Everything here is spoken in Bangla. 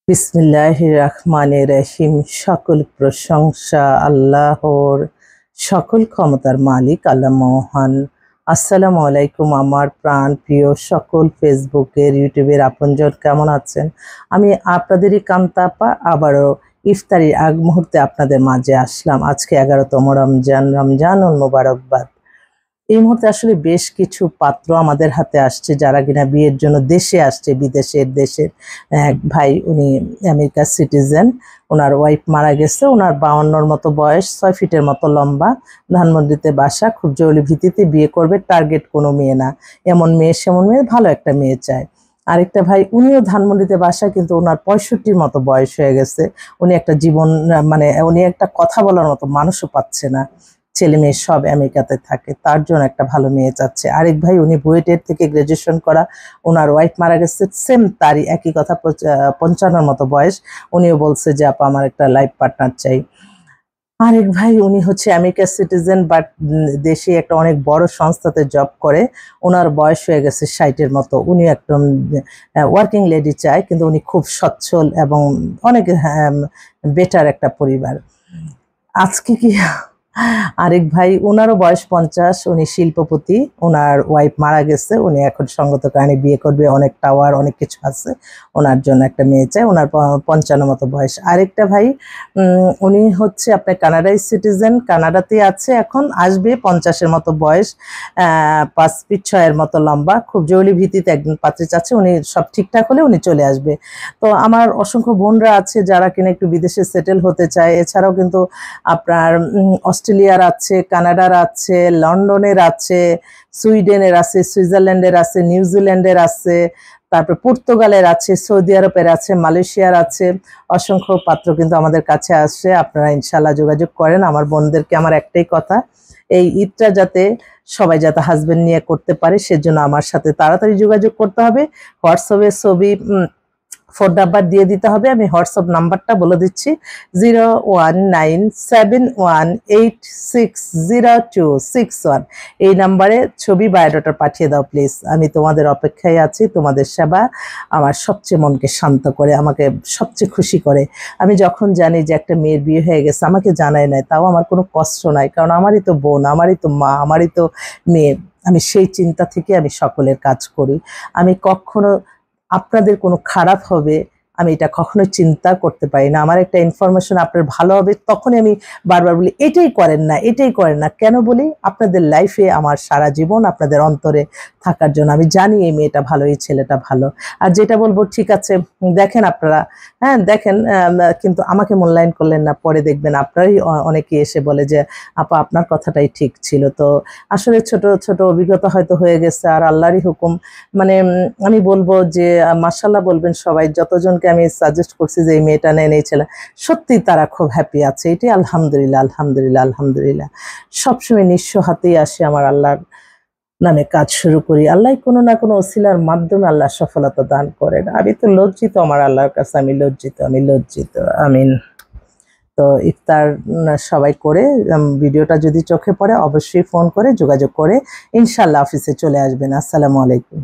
বিসমিল্লাহির রহমানির রহিম। সকল প্রশংসা আল্লাহর, সকল ক্ষমতার মালিক আল্লাহ মহান। আসসালামু আলাইকুম আমার প্রাণ প্রিয় সকল ফেসবুকের ইউটিউবের আপনজন, কেমন আছেন? আমি আপনাদেরই কান্তাপা আবারও ইফতারির আগ মুহূর্তে আপনাদের মাঝে আসলাম। আজকে 11তম রমজান, রমজানুল মুবারকবাদ। এই মুহূর্তে আসলে বেশ কিছু পাত্র আমাদের হাতে আসছে যারা কিনা বিয়ের জন্য দেশে আসছে। দেশের এক ভাই, উনি আমেরিকার সিটিজেন, ওনার ওয়াইফ মারা গেছে, ওনার 52-র মতো বয়স, 6 ফিটের মতো লম্বা, ধানমন্ডিতে বাসা, খুব জরুরি ভিত্তিতে বিয়ে করবে, টার্গেট কোনো মেয়ে না, এমন মেয়ে সেমন মেয়ে, ভালো একটা মেয়ে চায়। আরেকটা ভাই, উনিও ধানমন্ডিতে বাসা, কিন্তু ওনার 65-র মতো বয়স হয়ে গেছে, উনি একটা জীবন উনি একটা কথা বলার মতো মানুষও পাচ্ছে না, ছেলে মেয়ে সব আমেরিকাতে থাকে, তার জন্য একটা ভালো মেয়ে চাচ্ছে। আরেক ভাই, উনি বুয়েটের থেকে গ্রাজুয়েশন করা, ওনার ওয়াইফ মারা গেছে, সেম তারই একই কথা, 55-র মতো বয়স, উনিও বলছে যে আপা আমার একটা লাইফ পার্টনার চাই। আরেক ভাই, উনি হচ্ছে আমেরিকার সিটিজেন, বাট দেশে একটা অনেক বড় সংস্থাতে জব করে, ওনার বয়স হয়ে গেছে 60-এর মতো, উনি একদম ওয়ার্কিং লেডি চায়, কিন্তু উনি খুব সচ্ছল এবং অনেক বেটার একটা পরিবার। আজকে কি আরেক ভাই, ওনারও বয়স 50, উনি শিল্পপতি, ওনার ওয়াইফ মারা গেছে, উনি এখন সঙ্গত কারণে বিয়ে করবে, অনেক টাওয়ার অনেক কিছু আছে, ওনার জন্য একটা মেয়ে চায়, ওনার 55 মতো বয়স। আরেকটা ভাই, উনি হচ্ছে আপনার কানাডায় সিটিজেন, কানাডাতে আছে, এখন আসবে, 50-এর মতো বয়স, 5 ফিট 6-এর মতো লম্বা, খুব জরুরি ভিত্তিতে একজন পাত্রী চাচ্ছে, উনি সব ঠিকঠাক হলে উনি চলে আসবে। তো আমার অসংখ্য বোনরা আছে যারা কিনা একটু বিদেশে সেটেল হতে চায়। এছাড়াও কিন্তু আপনার অস্ট্রেলিয়ার আছে, কানাডার আছে, লন্ডনের আছে, সুইডেনের আছে, সুইজারল্যান্ডের আছে, নিউজিল্যান্ডের আছে, তারপর পর্তুগালের আছে, সৌদি আরবের আছে, মালয়েশিয়ার আছে। অসংখ্য পাত্র কিন্তু আমাদের কাছে আসে, আপনারা ইনশাল্লাহ যোগাযোগ করেন। আমার বোনদেরকে আমার একটাই কথা, এই ঈদটা যাতে সবাই যাতে হাজবেন্ড নিয়ে করতে পারে, সেজন্য আমার সাথে তাড়াতাড়ি যোগাযোগ করতে হবে। হোয়াটসঅ্যাপে ছবি ফোন নাম্বার দিয়ে দিতে হবে। আমি হোয়াটসঅ্যাপ নাম্বারটা বলে দিচ্ছি, 019718600261। এই নাম্বারে ছবি বায়োডাটা পাঠিয়ে দাও প্লিজ। আমি তোমাদের অপেক্ষায় আছি। তোমাদের সেবা আমার সবচেয়ে মনকে শান্ত করে, আমাকে সবচেয়ে খুশি করে। আমি যখন জানি যে একটা মেয়ের বিয়ে হয়ে গেছে, আমাকে জানায় নাই, তাও আমার কোনো কষ্ট নাই, কারণ আমারই তো বোন, আমারই তো মা, আমারই তো মেয়ে। আমি সেই চিন্তা থেকে আমি সকলের কাজ করি। আমি কখনো আপনাদের কোনো খারাপ হবে আমি এটা কখনোই চিন্তা করতে পারি না। আমার একটা ইনফরমেশন আপনার ভালো হবে, তখনই আমি বারবার বলি এটাই করেন না, এটাই করেন না। কেন বলি? আপনাদের লাইফে আমার সারা জীবন আপনাদের অন্তরে থাকার জন্য। আমি জানি এই মেয়েটা ভালো, এই ছেলেটা ভালো। আর যেটা বলবো ঠিক আছে, দেখেন আপনারা, হ্যাঁ দেখেন, কিন্তু আমাকে মূল্যায়ন করলেন না, পরে দেখবেন আপনারই অনেকে এসে বলে যে আপা আপনার কথাটাই ঠিক ছিল। তো আসলে ছোট ছোট অভিজ্ঞতা হয়তো হয়ে গেছে, আর আল্লাহরই হুকুম। আমি বলবো যে মাশাআল্লাহ বলবেন সবাই, যতজনকে আমি সাজেস্ট করছি যে এই মেয়েটা নেন, এই ছেলে, সত্যি তারা খুব হ্যাপি আছে। এটাই আলহামদুলিল্লাহ, আলহামদুলিল্লাহ, আলহামদুলিল্লাহ। সবসময় নিঃস্ব হাতেই আসে, আমার আল্লাহর নামে কাজ শুরু করি, আল্লাহ কোনো না কোনো ওসিলার মাধ্যমে আল্লাহ সফলতা দান করেন। আমি তো লজ্জিত আমার আল্লাহর কাছে, আমি লজ্জিত, আমি লজ্জিত। আমিন। তো ইফতার সবাই করে, ভিডিওটা যদি চোখে পড়ে অবশ্যই ফোন করে যোগাযোগ করে ইনশাআল্লাহ অফিসে চলে আসবেন। আসসালামু আলাইকুম।